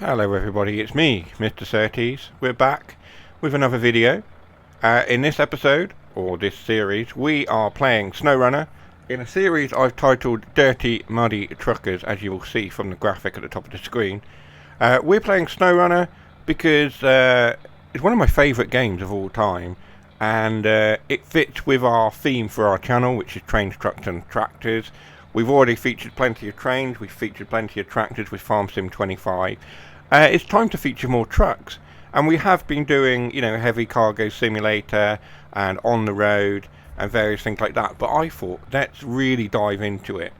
Hello everybody, it's me, Mr.Surtees. We're back with another video. In this episode, or this series, we are playing Snowrunner in a series I've titled Dirty Muddy Truckers, as you will see from the graphic at the top of the screen. We're playing Snowrunner because it's one of my favourite games of all time, and it fits with our theme for our channel, which is trains, trucks and tractors. We've already featured plenty of trains, we've featured plenty of tractors with Farm Sim 25. It's time to feature more trucks, and we have been doing, heavy cargo simulator and on the road and various things like that. But I thought let's really dive into it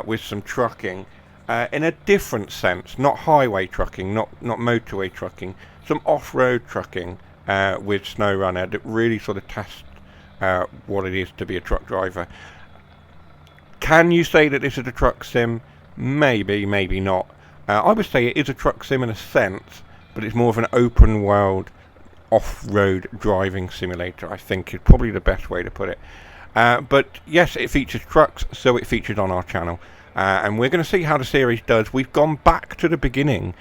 with some trucking in a different sense, not highway trucking, not motorway trucking, some off-road trucking with Snowrunner that really sort of tests what it is to be a truck driver. Can you say that this is a truck sim? Maybe, maybe not. I would say it is a truck sim in a sense, but it's more of an open world off-road driving simulator, I think is probably the best way to put it. But yes, it features trucks, so it featured on our channel. And we're going to see how the series does. We've gone back to the beginning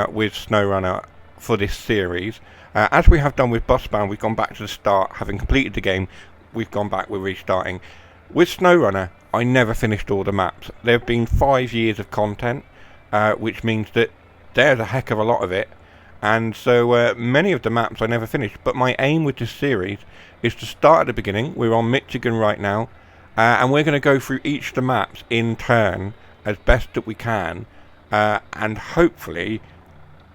with Snowrunner for this series. As we have done with Busbound, we've gone back to the start. Having completed the game, we've gone back, we're restarting. With Snowrunner, I never finished all the maps. There have been 5 years of content. Which means that there's a heck of a lot of it, and so many of the maps I never finished. But my aim with this series is to start at the beginning. We're on Michigan right now, and we're going to go through each of the maps in turn as best that we can, and hopefully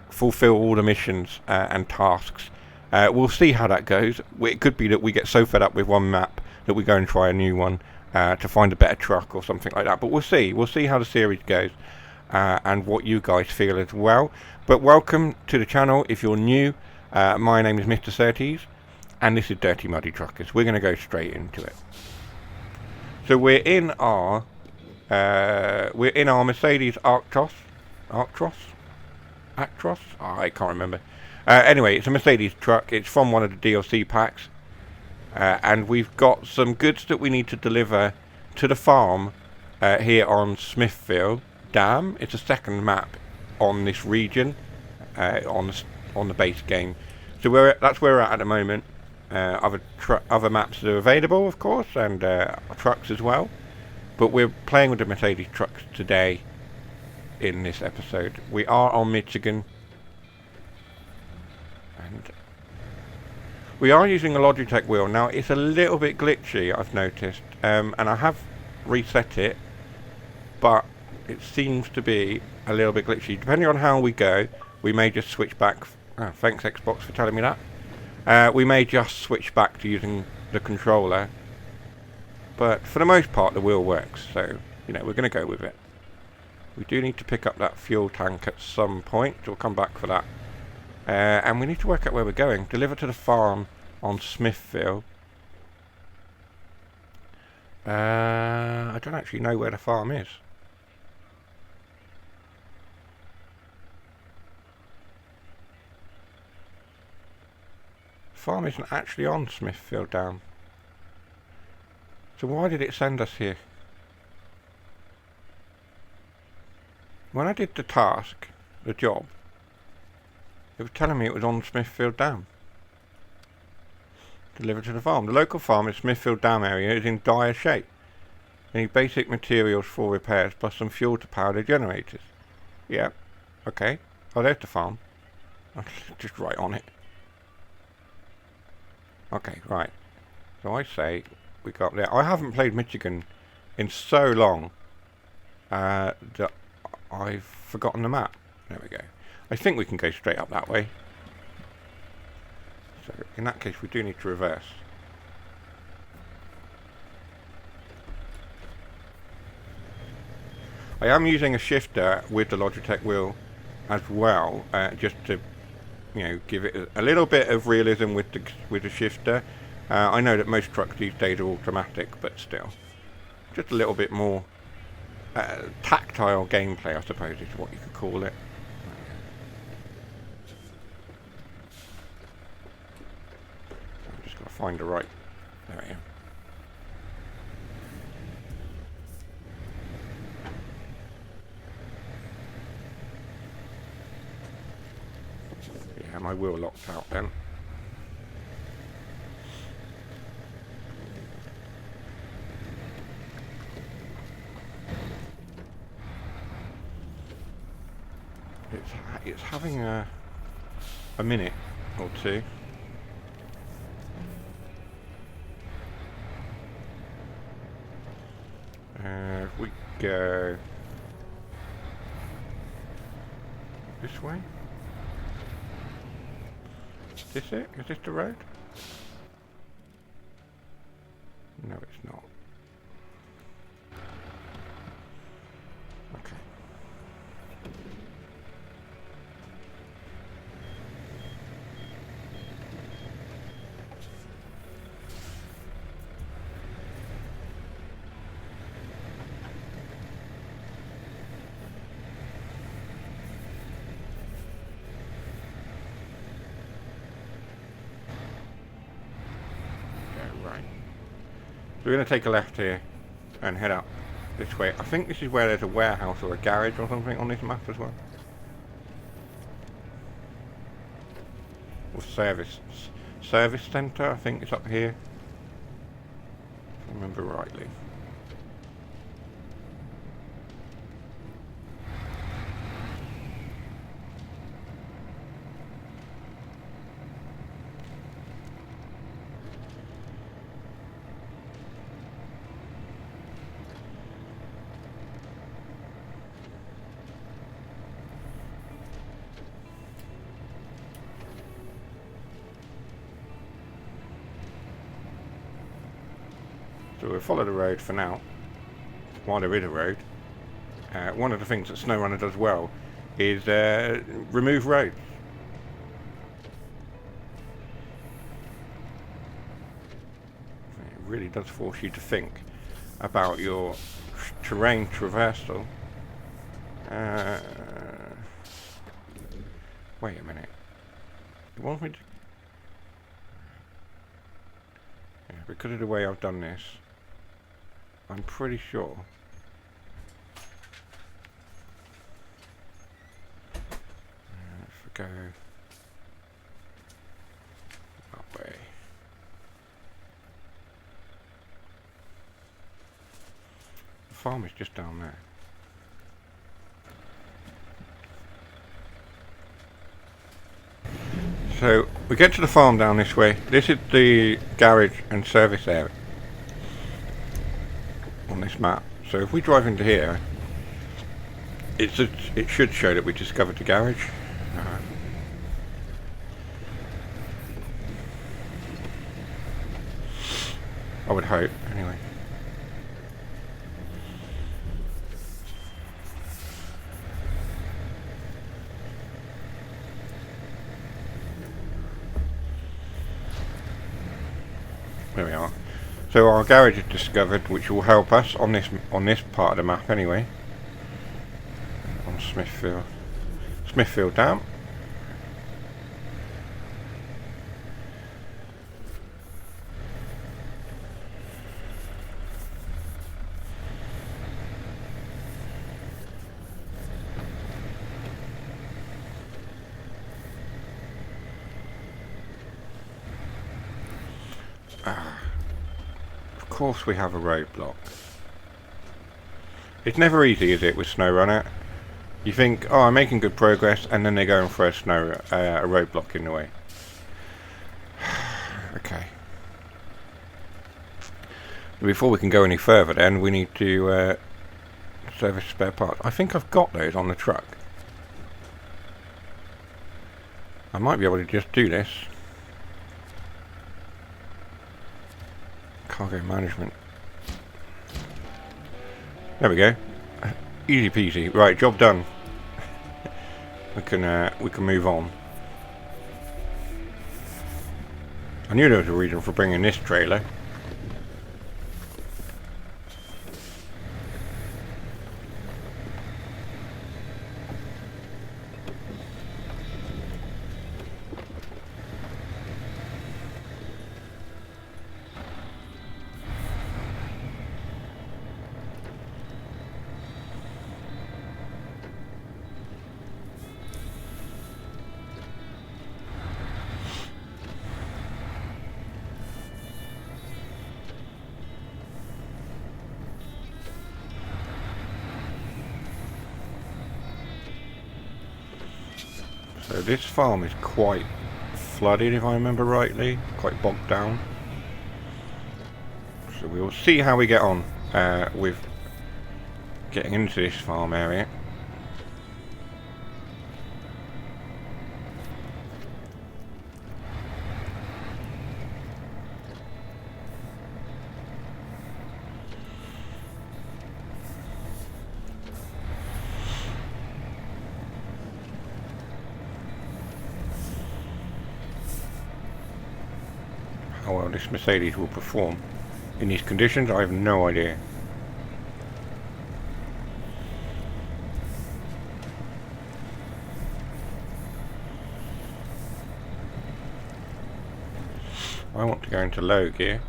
fulfill all the missions and tasks. We'll see how that goes. It could be that we get so fed up with one map that we go and try a new one to find a better truck or something like that, but we'll see how the series goes. And what you guys feel as well. But welcome to the channel if you're new. My name is Mr.Surtees, and this is Dirty Muddy Truckers. We're going to go straight into it. So we're in our Mercedes Actros. Oh, I can't remember. Anyway, it's a Mercedes truck. It's from one of the DLC packs, and we've got some goods that we need to deliver to the farm here on Smithville Dam. It's a second map on this region on the base game, so that's where we're at the moment. Other maps are available, of course, and trucks as well, but we're playing with the Mercedes trucks today in this episode. We are on Michigan, and we are using a Logitech wheel. Now it's a little bit glitchy, I've noticed, and I have reset it, but it seems to be a little bit glitchy. Depending on how we go, we may just switch back. Thanks Xbox for telling me that. We may just switch back to using the controller. But for the most part, the wheel works. So, we're going to go with it. We do need to pick up that fuel tank at some point. So we'll come back for that. And we need to work out where we're going. Deliver to the farm on Smithville. I don't actually know where the farm is. Farm isn't actually on Smithville Dam. So why did it send us here? When I did the task, the job, it was telling me it was on Smithville Dam. Delivered to the farm. The local farm in Smithville Dam area is in dire shape. They need basic materials for repairs plus some fuel to power the generators. Yeah, okay. Oh, there's the farm. I'll just write on it. Okay, right. So I say we go up there. I haven't played Michigan in so long that I've forgotten the map. There we go. I think we can go straight up that way. So in that case, we do need to reverse. I am using a shifter with the Logitech wheel as well, just to give it a little bit of realism with the shifter. I know that most trucks these days are automatic, but still, just a little bit more tactile gameplay, I suppose is what you could call it. I'm just going to find the right. There we go. my wheel locked out then. It's having a minute or two. If we go this way. Is this it? Is this the road? No, it's not. Okay. So we're going to take a left here and head up this way. I think this is where there's a warehouse or a garage or something on this map as well. Or service centre, I think it's up here. If I remember rightly. So we'll follow the road for now, while there is a road. One of the things that Snowrunner does well is remove roads. It really does force you to think about your terrain traversal. Wait a minute. You want me to... Yeah, because of the way I've done this, I'm pretty sure if we go that way. The farm is just down there. So we get to the farm down this way. This is the garage and service area on this map. So if we drive into here, it should show that we discovered the garage. I would hope, anyway. There we are. So our garage is discovered, which will help us on this part of the map anyway. On Smithville Dam. Of course we have a roadblock. It's never easy, is it, with Snowrunner? You think, oh, I'm making good progress, and then they go and throw a roadblock in the way. Okay. Before we can go any further then, we need to service spare parts. I think I've got those on the truck. I might be able to just do this. Cargo management. There we go. Easy peasy. Right, job done. we can move on. I knew there was a reason for bringing this trailer. So this farm is quite flooded, if I remember rightly, quite bogged down. So we'll see how we get on with getting into this farm area. How well this Mercedes will perform in these conditions, I have no idea. I want to go into low gear.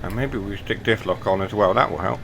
And maybe we stick diff lock on as well, that will help.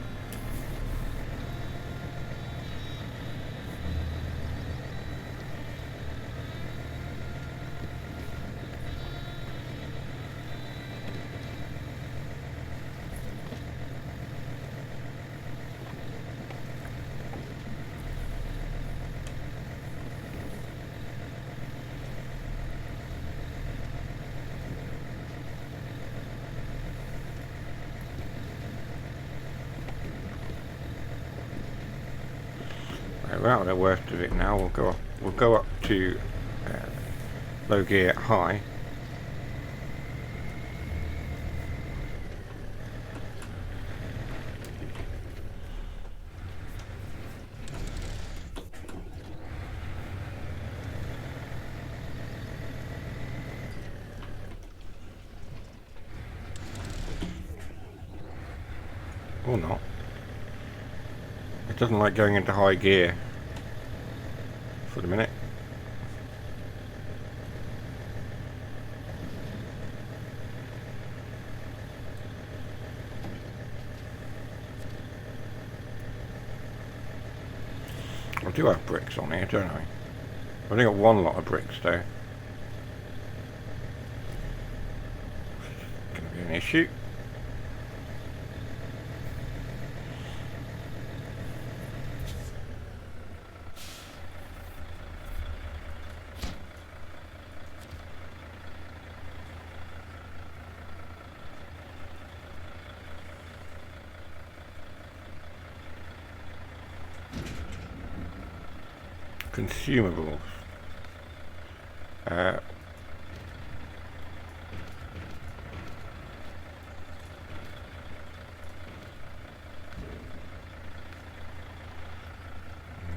We're out of the worst of it now. We'll go up to low gear high. Or not. It doesn't like going into high gear for the minute. I do have bricks on here, don't I? I've only got one lot of bricks though. Gonna be an issue. Consumables.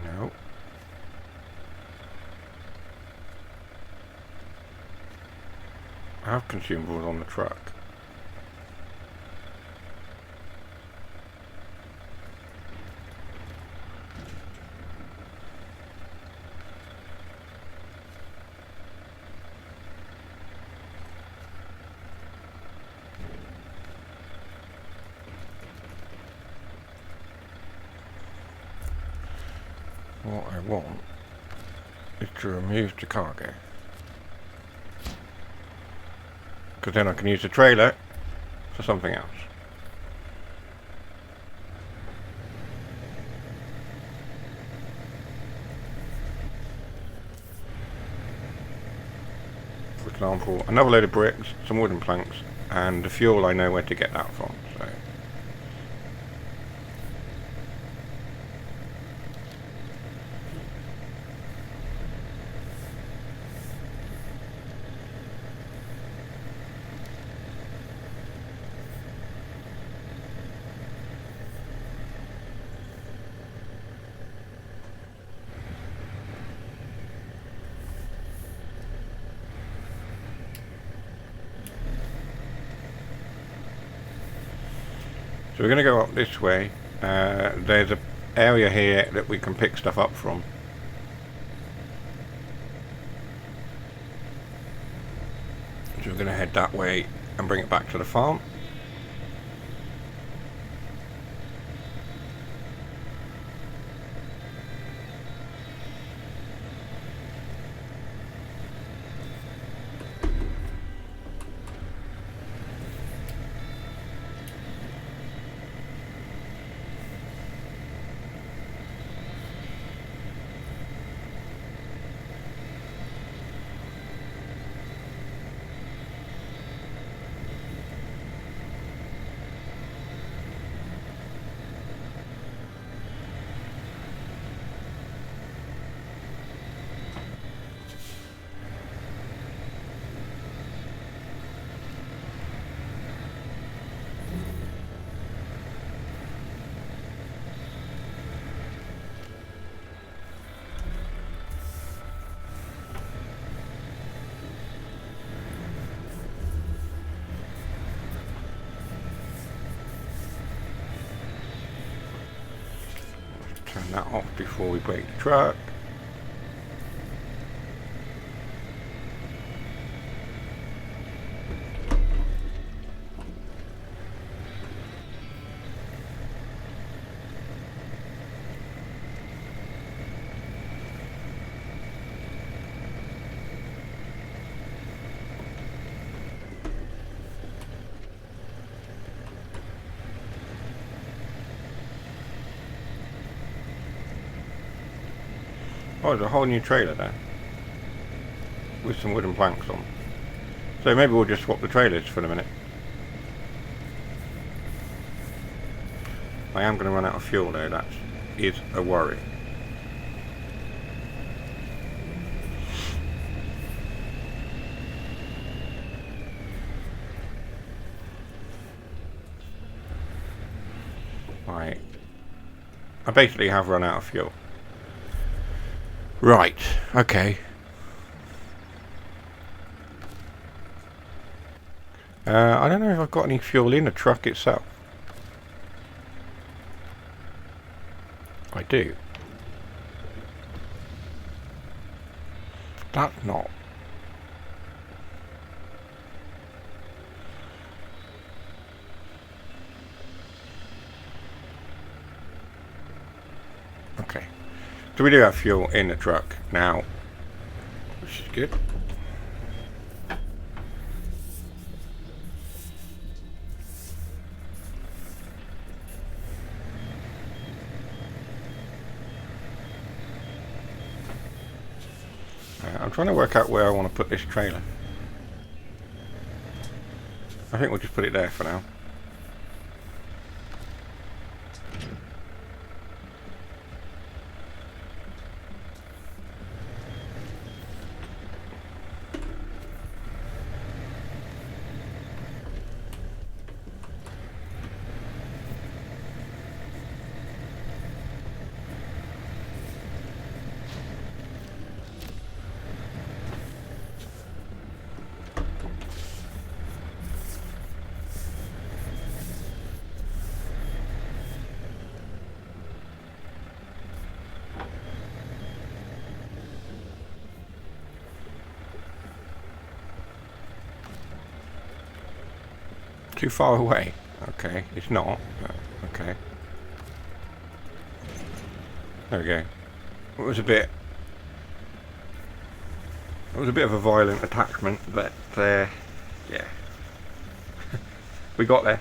No. I have consumables on the truck. What I want is to remove the cargo, because then I can use the trailer for something else. For example, another load of bricks, some wooden planks, and the fuel. I know where to get that from. So. So we're going to go up this way. There's an area here that we can pick stuff up from. So we're going to head that way and bring it back to the farm. Turn that off before we break the truck. Oh, there's a whole new trailer there with some wooden planks on. So maybe we'll just swap the trailers for the minute. I am going to run out of fuel though, that is a worry. Right. I basically have run out of fuel. Right, okay. I don't know if I've got any fuel in the truck itself. I do. That's not. Okay. So we do have fuel in the truck now, which is good. I'm trying to work out where I want to put this trailer. I think we'll just put it there for now. Too far away. Okay, it's not. But okay. There we go. It was a bit of a violent attachment, but yeah, we got there.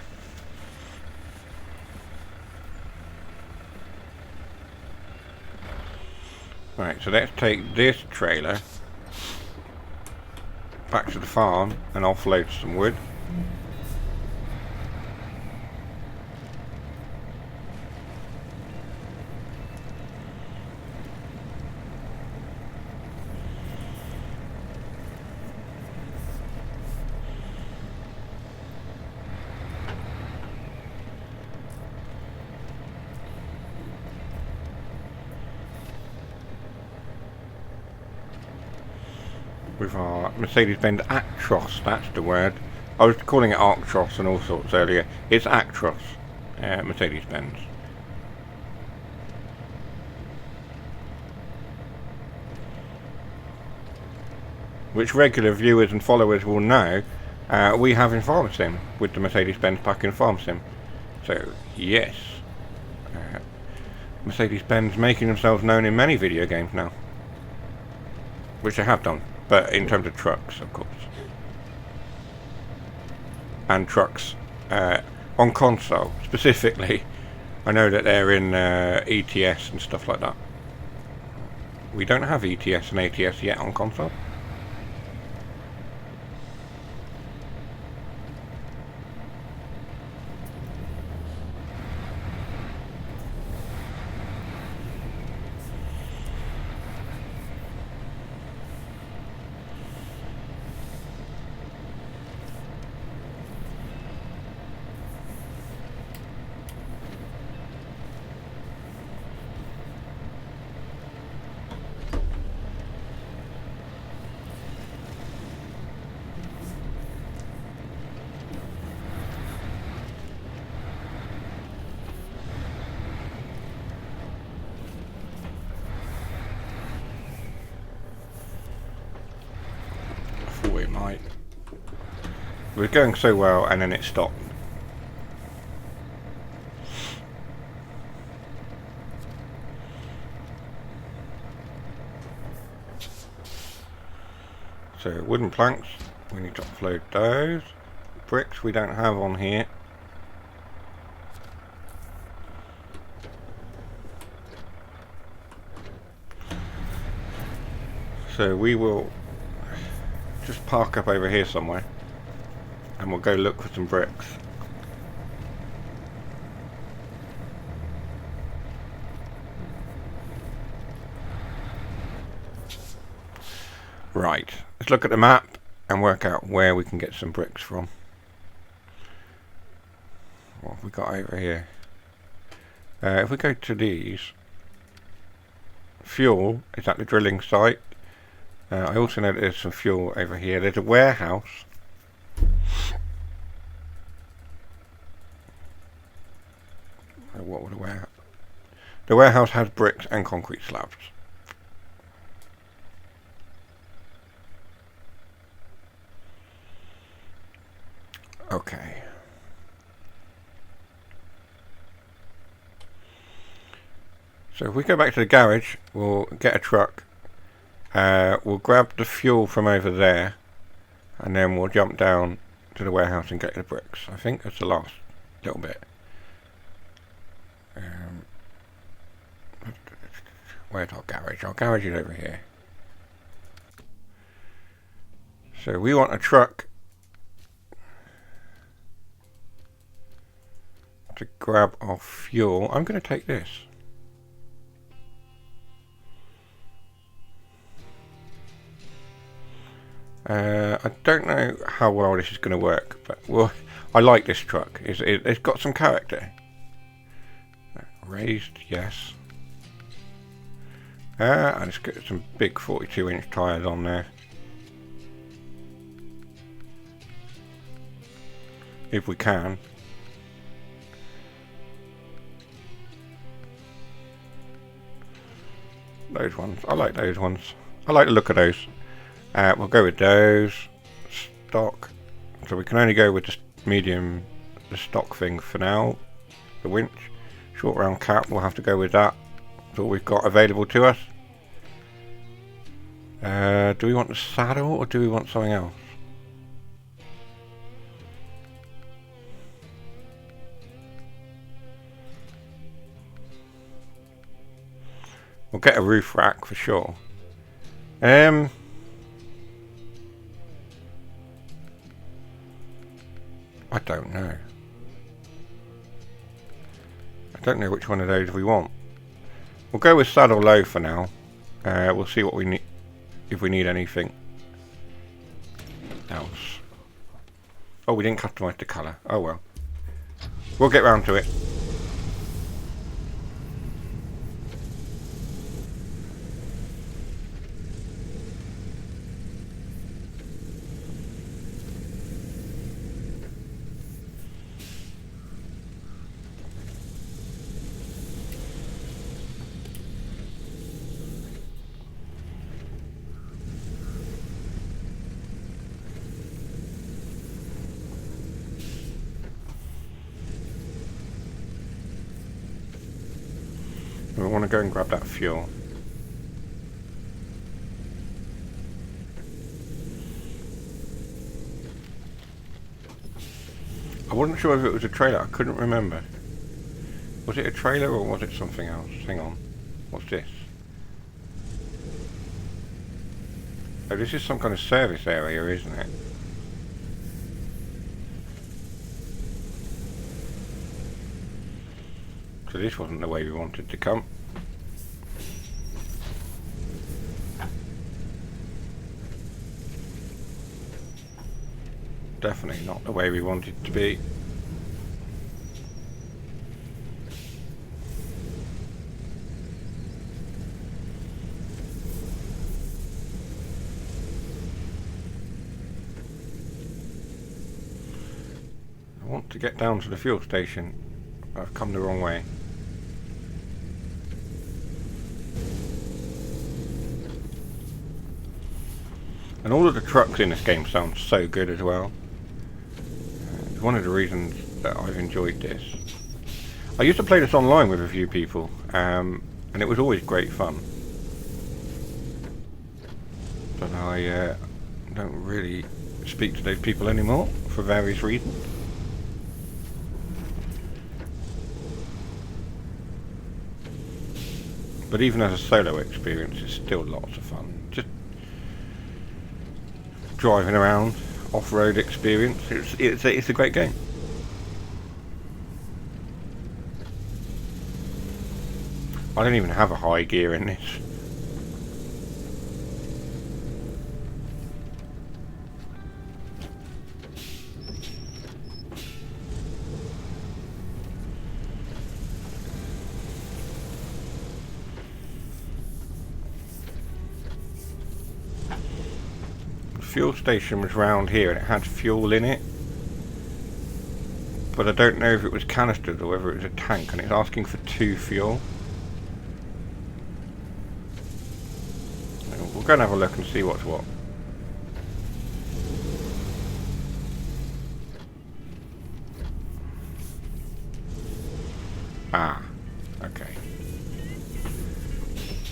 Right, so let's take this trailer back to the farm and offload some wood. With our Mercedes-Benz Actros, that's the word. I was calling it Arctros and all sorts earlier. It's Actros. Mercedes-Benz. Which regular viewers and followers will know we have in Farm Sim with the Mercedes-Benz pack in Farm Sim. So yes, Mercedes-Benz making themselves known in many video games now, which they have done, but in terms of trucks, of course, and trucks on console specifically. I know that they're in ETS and stuff like that. We don't have ETS and ATS yet on console. We might. We're going so well, and then it stopped. So wooden planks, we need to offload those. Bricks we don't have on here. So we will just park up over here somewhere and we'll go look for some bricks. Right, let's look at the map and work out where we can get some bricks from. What have we got over here? If we go to these, fuel is at the drilling site. I also know that there's some fuel over here. There's a warehouse. What would a warehouse? The warehouse has bricks and concrete slabs. Okay. So if we go back to the garage, we'll get a truck. We'll grab the fuel from over there, and then we'll jump down to the warehouse and get the bricks. I think that's the last little bit. Where's our garage? Our garage is over here. So we want a truck to grab our fuel. I'm going to take this. I don't know how well this is going to work, but well, I like this truck. It's got some character. Raised, yes. And it's got some big 42-inch tyres on there. If we can. Those ones. I like those ones. I like the look of those. We'll go with those. Stock. So we can only go with the medium, the stock thing for now. The winch. Short round cap, we'll have to go with that. That's all we've got available to us. Do we want the saddle or do we want something else? We'll get a roof rack for sure. I don't know. I don't know which one of those we want. We'll go with saddle low for now. We'll see what we need, if we need anything else. Oh, we didn't customize the colour. Oh well. We'll get round to it. We want to go and grab that fuel. I wasn't sure if it was a trailer, I couldn't remember. Was it a trailer or was it something else? Hang on. What's this? Oh, this is some kind of service area, isn't it? So this wasn't the way we wanted to come. Definitely not the way we wanted to be. I want to get down to the fuel station. I've come the wrong way. And all of the trucks in this game sound so good as well. It's one of the reasons that I've enjoyed this. I used to play this online with a few people, and it was always great fun. But I don't really speak to those people anymore for various reasons. But even as a solo experience, it's still lots of fun. Just driving around, off-road experience. It's a great game. I don't even have a high gear in this. Fuel station was round here and it had fuel in it, but I don't know if it was canisters or whether it was a tank, and it's asking for 2 fuel. We'll go and have a look and see what's what. Ah, okay.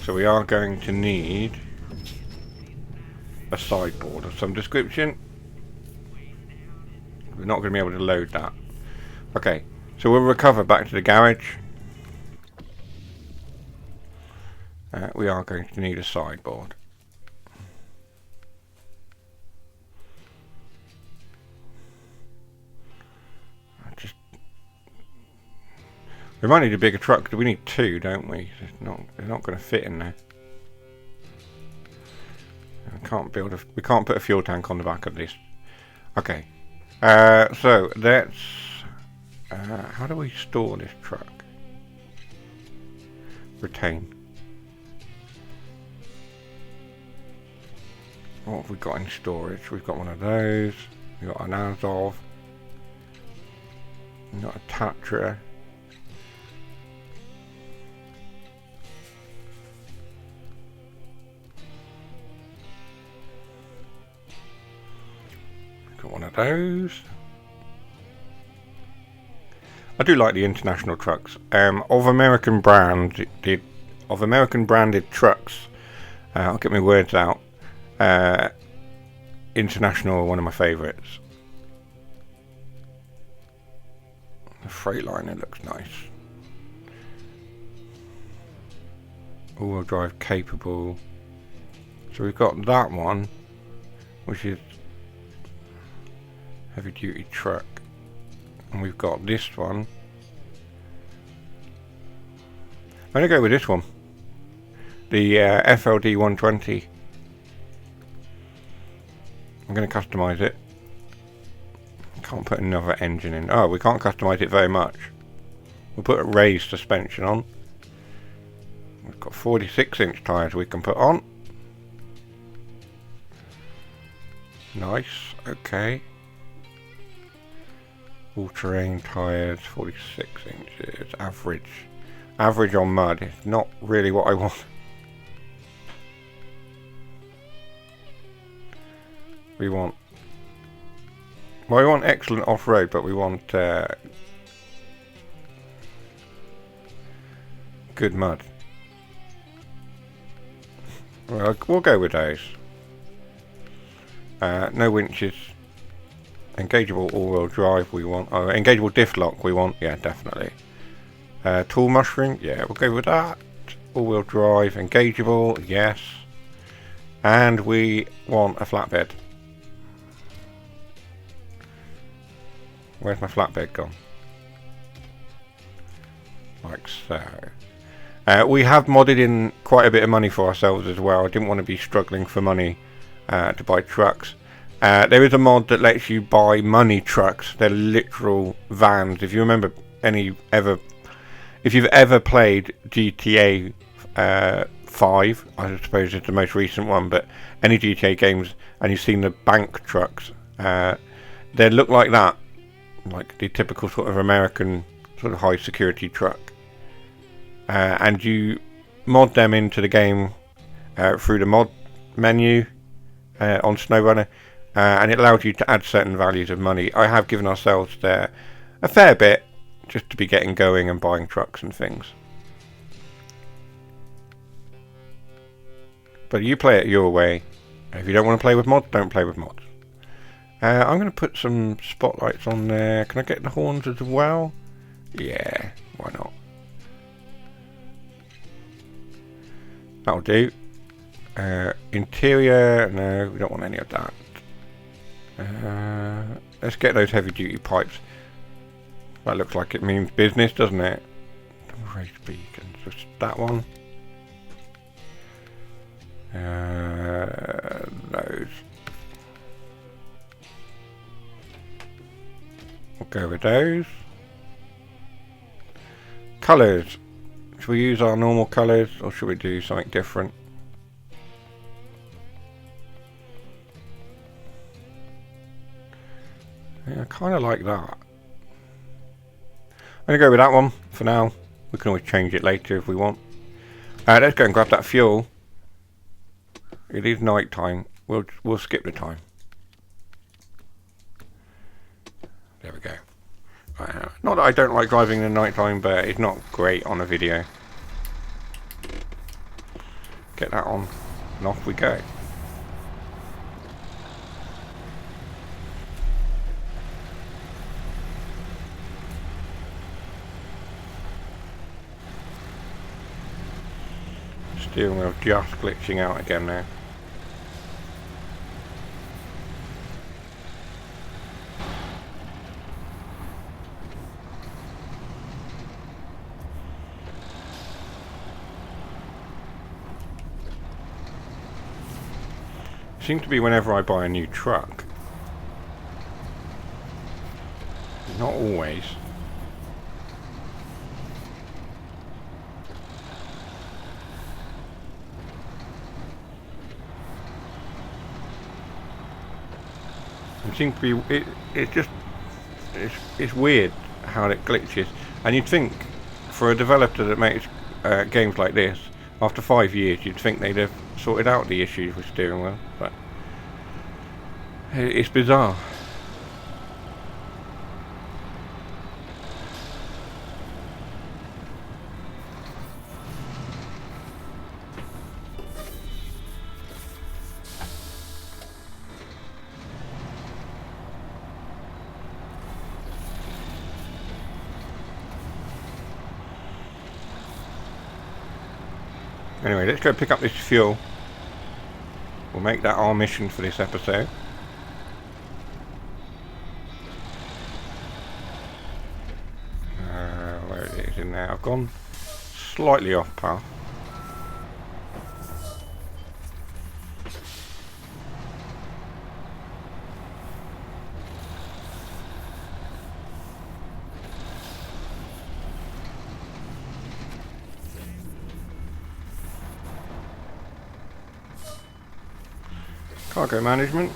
So we are going to need a sideboard of some description. We're not going to be able to load that. Okay, so we'll recover back to the garage. We are going to need a sideboard. We might need a bigger truck because we need 2, don't we? They're not going to fit in there. We can't put a fuel tank on the back of this. Okay. So let's. How do we store this truck? Retain. What have we got in storage? We've got one of those. We've got an Azov. We've got a Tatra. Got one of those. I do like the international trucks. Of American branded trucks. I'll get my words out. International are one of my favourites. The Freightliner looks nice. All-wheel drive capable. So we've got that one, which is heavy duty truck, and we've got this one. I'm going to go with this one, the FLD 120. I'm going to customise it. Can't put another engine in. Oh, we can't customise it very much. We'll put a raised suspension on. We've got 46-inch tyres we can put on. Nice, okay. All-terrain tyres, 46 inches, average on mud. It's not really what I want. We want excellent off-road, but we want good mud. We'll go with those. No winches. Engageable all-wheel drive we want. Oh, engageable diff lock we want. Yeah, definitely. Tool mushroom. Yeah, we'll go with that. All-wheel drive. Engageable. Yes. And we want a flatbed. Where's my flatbed gone? Like so. We have modded in quite a bit of money for ourselves as well. I didn't want to be struggling for money to buy trucks. There is a mod that lets you buy money trucks. They're literal vans. If you remember if you've ever played GTA 5, I suppose it's the most recent one, but any GTA games, and you've seen the bank trucks, they look like that, like the typical sort of American sort of high security truck. And you mod them into the game through the mod menu on Snowrunner, and it allows you to add certain values of money. I have given ourselves there a fair bit just to be getting going and buying trucks and things. But you play it your way. If you don't want to play with mods, don't play with mods. I'm going to put some spotlights on there. Can I get the horns as well? Yeah, why not? That'll do. Interior, no, we don't want any of that. Let's get those heavy duty pipes. That looks like it means business, doesn't it? Raised beacons, just that one. Those. We'll go with those. Colours. Should we use our normal colours or should we do something different? Yeah, I kind of like that. I'm going to go with that one for now. We can always change it later if we want. Let's go and grab that fuel. It is night time. We'll skip the time. There we go. Not that I don't like driving in the night time, but it's not great on a video. Get that on, and off we go. Steering wheel just glitching out again now. Seems to be whenever I buy a new truck. Not always. It seems to be. It's weird how it glitches, and you'd think for a developer that makes games like this, after 5 years, you'd think they'd have sorted out the issues with steering wheel, but it's bizarre. Anyway, let's go pick up this fuel. We'll make that our mission for this episode. Where it is in there. I've gone slightly off path. Cargo management.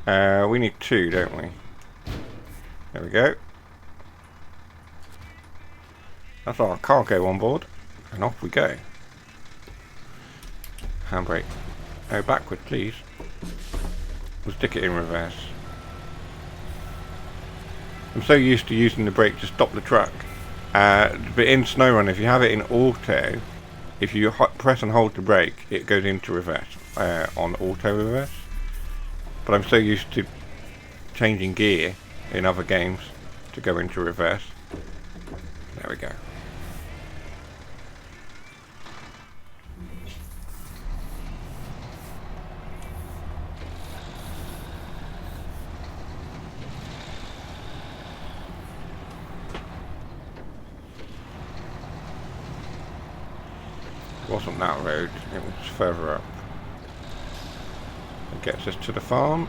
We need 2, don't we? There we go. That's our cargo on board, and off we go. Handbrake. No, backward, please. We'll stick it in reverse. I'm so used to using the brake to stop the truck But in Snowrunner, if you have it in auto, if you press and hold to brake, it goes into reverse on auto reverse. But I'm so used to changing gear in other games to go into reverse. There we go. It wasn't that road, it was further up. It gets us to the farm.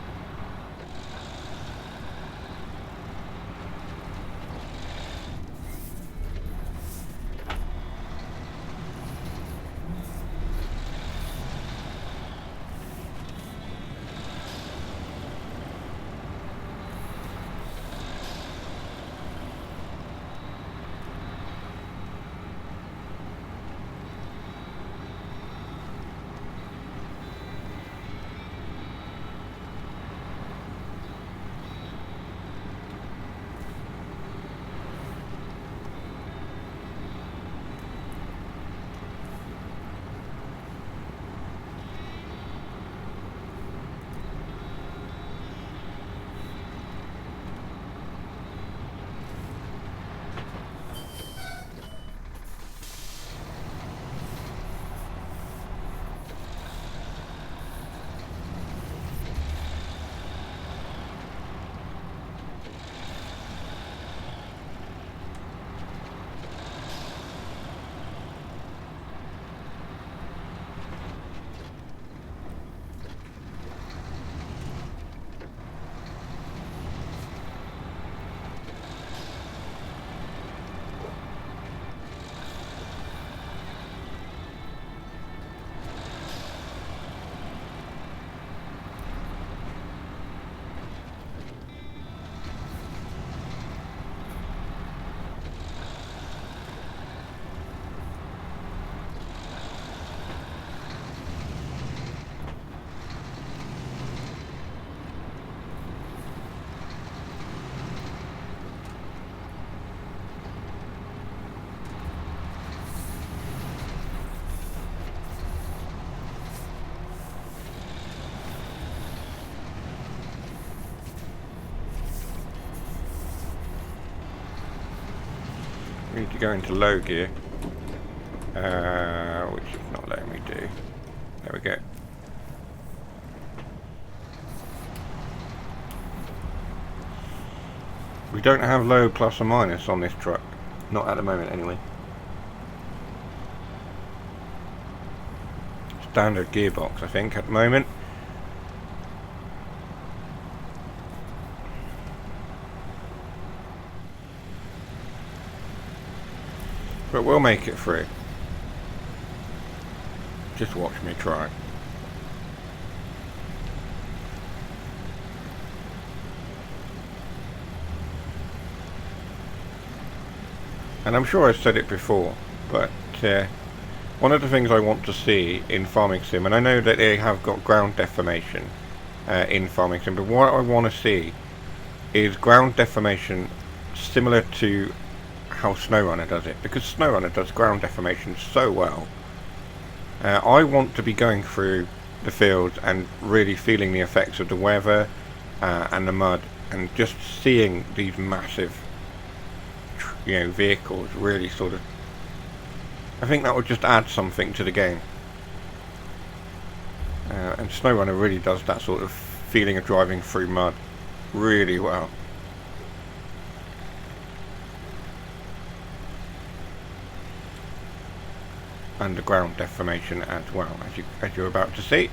We need to go into low gear, which is not letting me do. There we go. We don't have low plus or minus on this truck. Not at the moment anyway. Standard gearbox, I think, at the moment. But we'll make it through. Just watch me try. And I'm sure I've said it before, but one of the things I want to see in Farming Sim, and I know that they have got ground deformation in Farming Sim, but what I want to see is ground deformation similar to how Snowrunner does it, because Snowrunner does ground deformation so well. I want to be going through the fields and really feeling the effects of the weather and the mud, and just seeing these massive vehicles really sort of, I think that would just add something to the game. And Snowrunner really does that sort of feeling of driving through mud really well. Underground deformation as well, as you're about to see.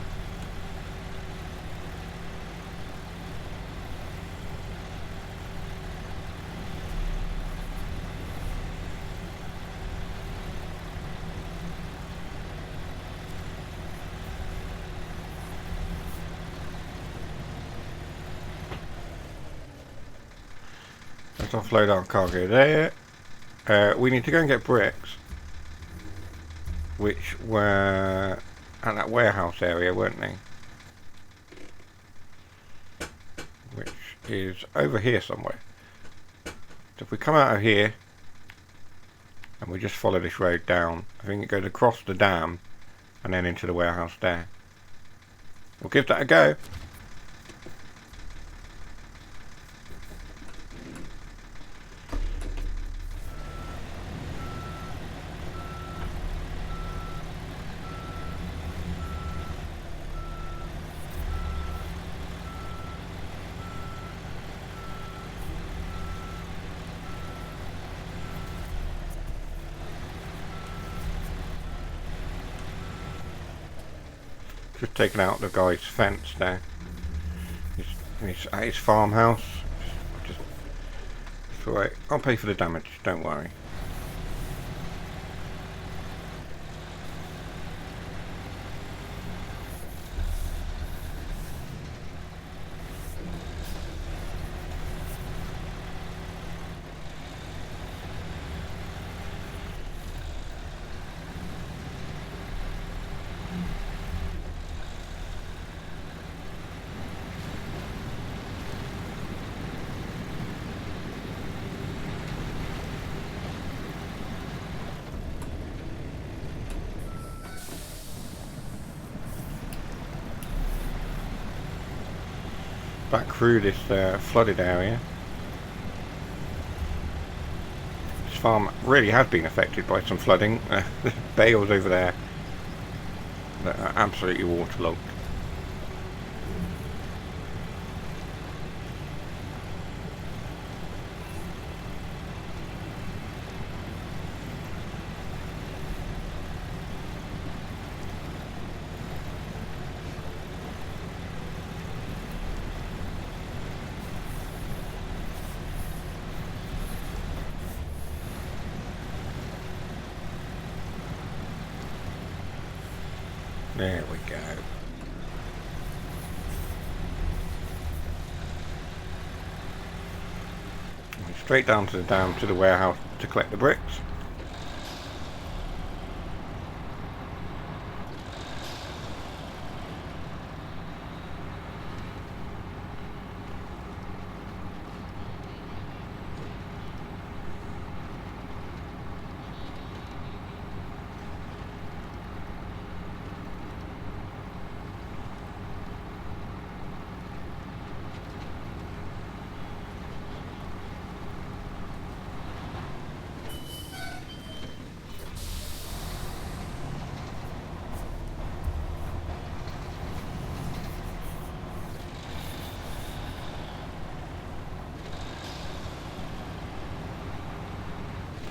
Let's offload our cargo there. We need to go and get bricks, which were at that warehouse area, weren't they? Which is over here somewhere. So if we come out of here And we just follow this road down. I think it goes across the dam and then into the warehouse there. We'll give that a go. Just taking out the guy's fence there. He's at his farmhouse. It's alright. I'll pay for the damage, don't worry. Back through this flooded area. This farm really has been affected by some flooding. There's bales over there that are absolutely waterlogged. There we go. Straight down to the dam to the warehouse to collect the bricks.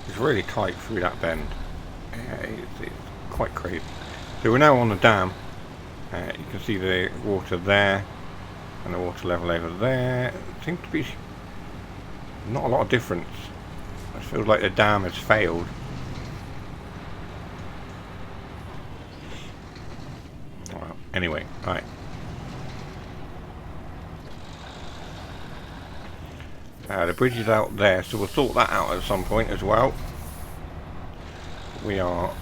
It's really tight through that bend. It's quite crazy. So we're now on the dam. You can see the water there and the water level over there. It seems to be not a lot of difference. It feels like the dam has failed. Well, anyway, right. The bridge is out there, so we'll sort that out at some point as well. We are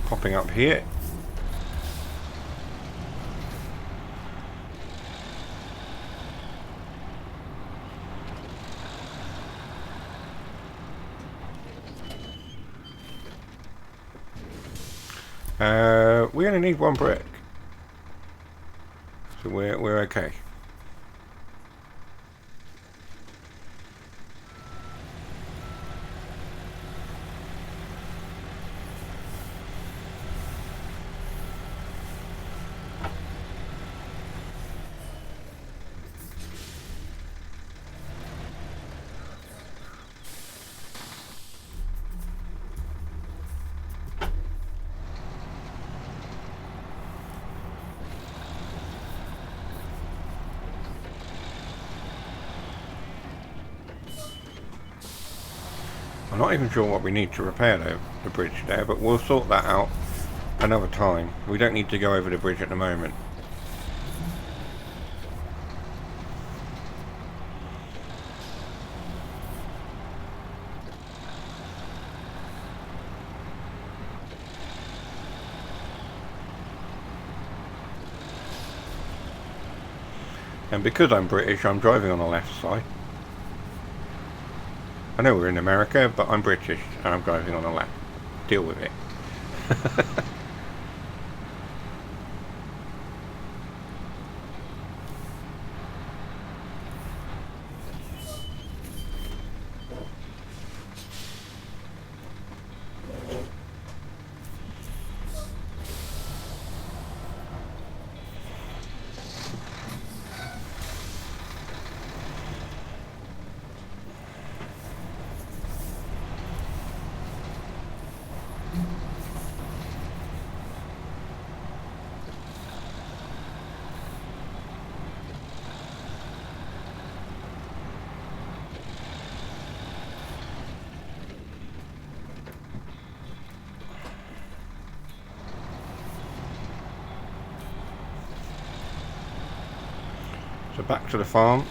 popping up here. We only need one brick, so we're okay. I'm not even sure what we need to repair the bridge there, but we'll sort that out another time. We don't need to go over the bridge at the moment. And because I'm British, I'm driving on the left side. I know we're in America, but I'm British and I'm driving on the left. deal with it. So back to the farm.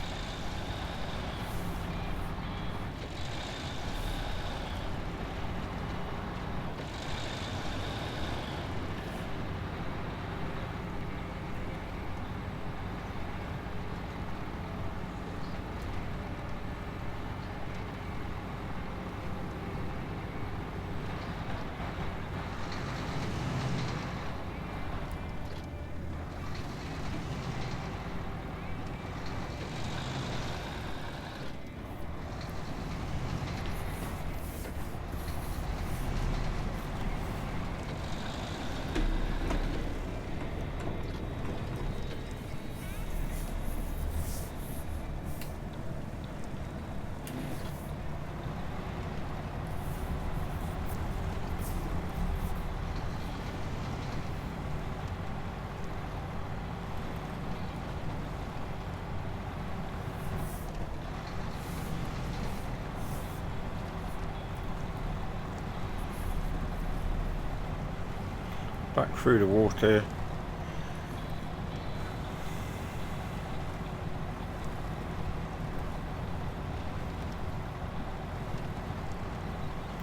Back through the water.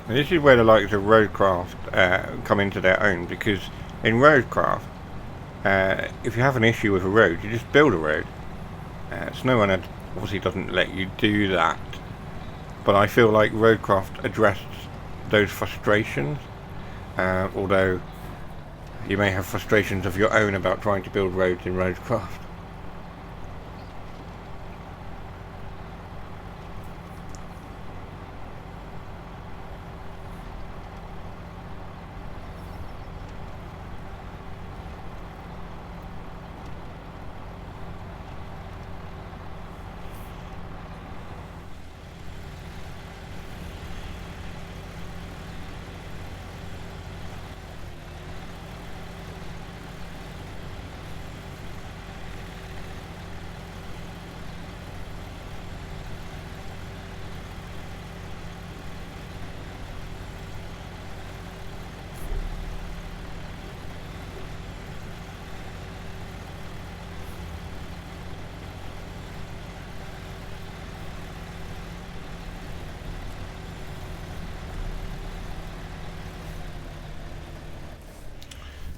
And this is where the likes of roadcraft come into their own, because in roadcraft, if you have an issue with a road, you just build a road. Snowrunner obviously doesn't let you do that, but I feel like roadcraft addressed those frustrations, although you may have frustrations of your own about trying to build roads in roadcraft.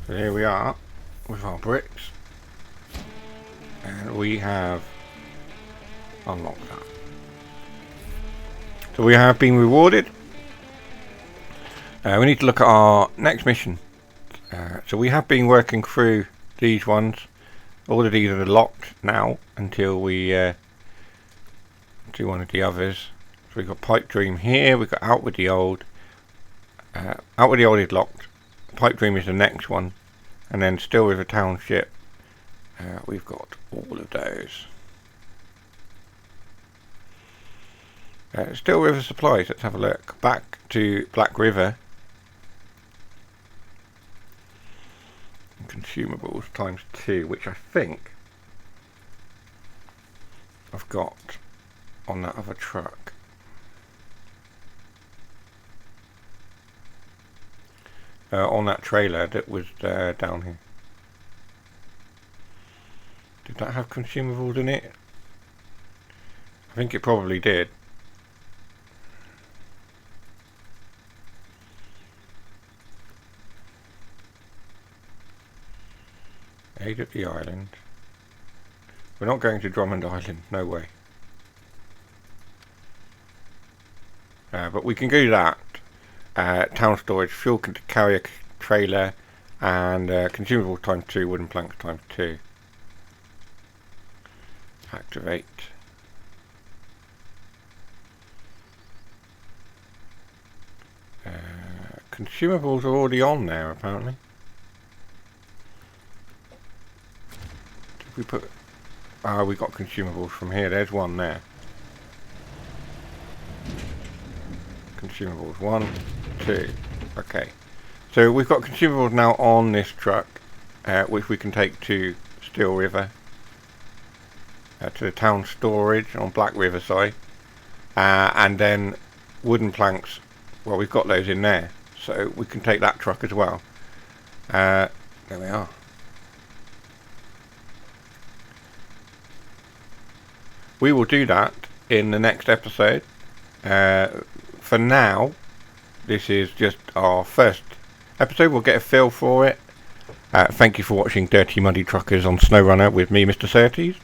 So here we are with our bricks, and we have unlocked that. So we have been rewarded. We need to look at our next mission. So we have been working through these ones. All of these are locked now until we do one of the others. So we've got Pipe Dream here, we've got Out with the Old. Out with the Old is locked. Pipe Dream is the next one, and then Still River Township. We've got all of those. Still River Supplies, let's have a look. Back to Black River. Consumables ×2, which I think I've got on that other truck. On that trailer that was down here. Did that have consumables in it? I think it probably did. Aid at the island. We're not going to Drummond Island, no way. But we can do that. town storage, fuel carrier trailer, and consumables times 2, wooden planks times 2. Activate. Consumables are already on there apparently. Did we put... we got consumables from here. There's one there. Consumables 1, 2. Okay. So we've got consumables now on this truck, which we can take to Steel River, to the town storage on Black River side, and then wooden planks. Well, we've got those in there, so we can take that truck as well. There we are. We will do that in the next episode. For now, this is just our first episode. We'll get a feel for it. Thank you for watching Dirty Muddy Truckers on Snowrunner with me, Mr.Surtees.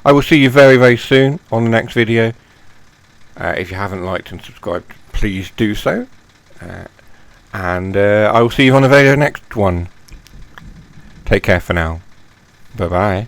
I will see you very, very soon on the next video. If you haven't liked and subscribed, please do so. And I will see you on the very next one. Take care for now. Bye-bye.